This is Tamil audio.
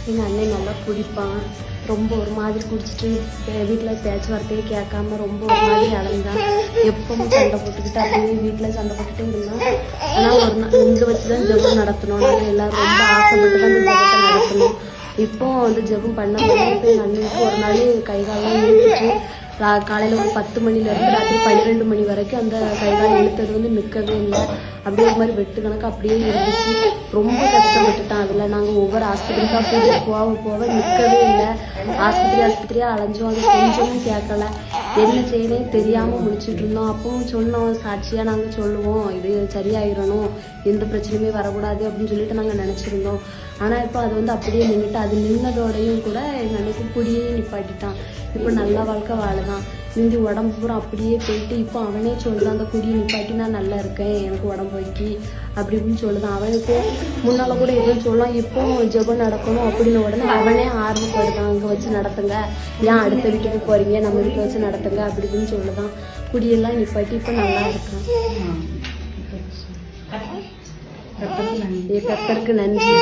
எங்கள் அண்ணன் நல்லா குடிப்பான். ரொம்ப ஒரு மாதிரி குடிச்சிட்டு வீட்டில் பேச்சுவார்த்தையே கேட்காம ரொம்ப ஒரு மாதிரி அலைஞ்சான். எப்பவும் சண்டை போட்டுக்கிட்டு அப்படியே வீட்டில் சண்டை போட்டுட்டே இருந்தான். ஆனால் ஒரு நாள் இங்கே வச்சு தான் ஜெபம் நடத்தணும். நாங்கள் எல்லாரும் ரொம்ப ஆசைப்பட்டு தான் இந்த ஜெபத்தை நடத்தணும். இப்போ வந்து ஜெபம் பண்ண இப்போ எங்கள் அண்ணனுக்கு ஒரு நாள் கை காலெல்லாம் இழுத்துட்டு காலையில் ஒரு 10 மணிலேருந்து ராத்திரி 12 மணி வரைக்கும் அந்த கைகால் இழுத்தது வந்து நிற்கவே இல்லை. அப்படியே ஒரு மாதிரி வெட்டு கணக்கு அப்படியே இருந்துச்சு. ரொம்ப கஷ்டப்பட்டுட்டான். அதில் நாங்கள் ஒவ்வொரு ஆஸ்பத்திரிக்காக கூட்டிட்டு போக நிற்கவே இல்லை. ஆஸ்பத்திரியாக அலைஞ்சோம். அது கொஞ்சமும் கேட்கல. என்ன செய்யணும் தெரியாமல் முடிச்சுட்டு இருந்தோம். அப்பவும் சொன்னோம், சாட்சியாக நாங்கள் சொல்லுவோம், இது சரியாயிடணும், எந்த பிரச்சனையுமே வரக்கூடாது அப்படின்னு சொல்லிட்டு நாங்கள் நினச்சிருந்தோம். ஆனால் இப்போ அது வந்து அப்படியே நின்றுட்டு, அது நின்னதோடையும் கூட எங்கள் அன்னைக்கு குடியே நிப்பாட்டிட்டான். இப்போ நல்ல வாழ்க்கை வாழதான். முந்தி உடம்பு பூரா அப்படியே போயிட்டு இப்போ அவனே சொல்லுதான், அந்த குடியை நிப்பாட்டி நான் நல்லா இருக்கேன், எனக்கு உடம்பு வைக்கி அப்படி இப்படின்னு சொல்லுதான். அவனுக்கு முன்னால் கூட எதுவும் சொல்லலாம், இப்போ ஜெபம் நடக்கணும் அப்படின்னு உடனே அவனே ஆர்வப்படுதான். அங்கே வச்சு நடத்துங்க, ஏன் அடுத்த வீட்டுக்கு போகிறீங்க, நம்ம வீட்டில் வச்சு நடத்துங்க அப்படி இப்படின்னு சொல்லுதான். குடியெல்லாம் நிப்பாட்டி இப்போ நல்லா இருக்கான். கர்த்தருக்கு நன்றி.